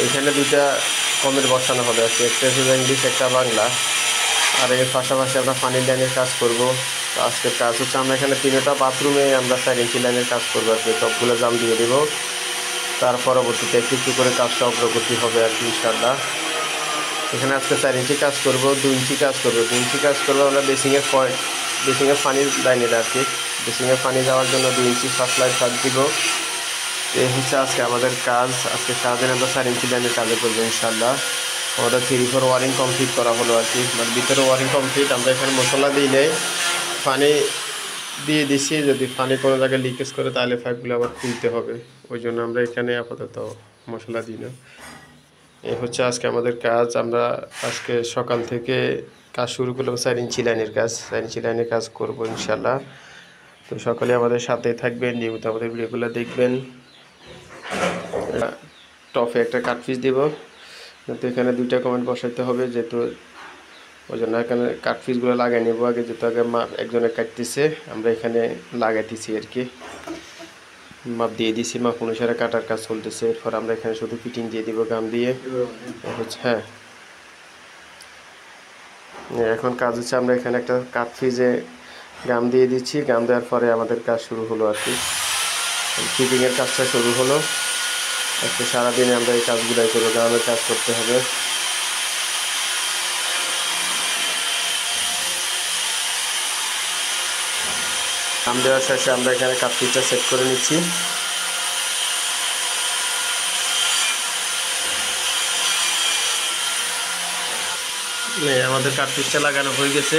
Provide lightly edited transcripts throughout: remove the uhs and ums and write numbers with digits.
এখানে দুইটা কমেন্ট বসানো হবে আর কি, একটা হচ্ছে ইংলিশ, একটা বাংলা। আর এর পাশাপাশি আমরা পানি লাইনের কাজ করব। তো আজকের কাজ হচ্ছে আমরা এখানে 3টা বাথরুমে আমরা 4 ইঞ্চি লাইনের কাজ করবো আর কি। সবগুলো জাম দিয়ে দেবো, তার পরবর্তীতে একটু একটু করে কাজটা অগ্রগতি হবে আর কি ইনশাআল্লাহ। এখানে আজকে 4 ইঞ্চি কাজ করব, 2 ইঞ্চি কাজ করব, 2 ইঞ্চি কাজ করবো আমরা বেসিংয়ের পানির লাইনের আর কি। বেসিংয়ের পানি যাওয়ার জন্য 2 ইঞ্চি ফার্স্ট লাইন কাজ দিব। এই হচ্ছে আজকে আমাদের কাজ। আজকে সারাদিন আমরা 4 ইঞ্চি লাইনের কাজে করবো ইনশাআল্লাহ। আমাদের 3-4 ওয়ারিং কমপ্লিট করা হলো আর কি, মানে ভিতরে ওয়ারিং কমপ্লিট। আমরা এখানে মশলা দিই নেই, পানি দিয়ে দিছি। যদি পানি কোনো জায়গায় লিকেজ করে তাহলে পাইপগুলো আবার খুলতে হবে, ওই জন্য আমরা এখানে আপাতত মশলা দিই না। এই হচ্ছে আজকে আমাদের কাজ। আমরা আজকে সকাল থেকে কাজ শুরু করলাম 4 ইঞ্চি লাইনের কাজ। 4 ইঞ্চি লাইনের কাজ করবো ইনশাআল্লাহ। তো সকলে আমাদের সাথে থাকবেন, নিয়মিত আমাদের ভিডিওগুলো দেখবেন। টপে একটা কাটপিস দেব, কিন্তু এখানে 2টা কমেন্ট বসাইতে হবে, যেহেতু ওই জন্য এখানে কাটপিসগুলো লাগাই নেবো আগে, যেহেতু আগে একজনে কাটতেছে, আমরা এখানে লাগাইতেছি আর কি। মাপ দিয়ে দিছি, মাপ অনুসারে কাটার কাজ চলতেছে। এরপর আমরা এখানে শুধু ফিটিং দিয়ে দিব গাম দিয়ে হচ্ছে। হ্যাঁ, এখন কাজ হচ্ছে আমরা এখানে একটা কাটপিসে গাম দিয়ে দিচ্ছি। গাম দেওয়ার পরে আমাদের কাজ শুরু হলো আর কি, ফিটিংয়ের কাজটা শুরু হলো। আজকে সারাদিনে আমরা এই কাজগুলোই করবো, গামের কাজ করতে হবে। গাম দেওয়ার শেষে আমরা এখানে কাটপিসটা সেট করে নিচ্ছি। আমাদের কাটপিসটা লাগানো হয়ে গেছে।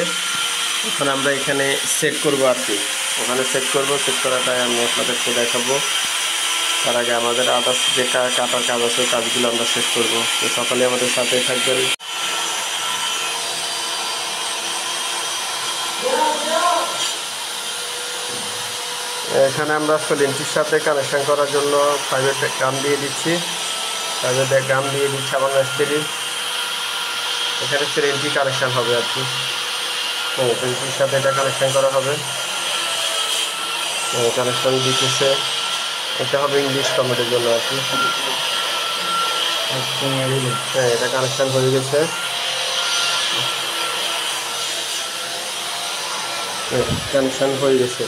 এখন আমরা এখানে সেট করব আর কি, ওখানে সেট করব। সেট করাটাই আমি আপনাদেরকে দেখাবো। তার আগে আমাদের আদার্স যে কাটার কাজ আছে, কাজগুলো আমরা শেষ করব। তো সকালে আমাদের সাথে থাকবেন। এখানে আমরা সিলিন্ডারের সাথে কানেকশন করার জন্য ফাইবার গাম দিয়ে দিচ্ছি। ফাইবার গাম দিয়ে দিচ্ছি আমার মিস্ত্রি। এখানে সিলিন্ডার কানেকশন হবে আর কি, সিলিন্ডারের সাথে এটা কানেকশন করা হবে। কানেকশন দিতেছে, এটা হবে ইংলিশ কমেন্টের জন্য আর কি। হ্যাঁ, এটা কানেকশন হয়ে গেছে। কানেকশন হয়ে গেছে।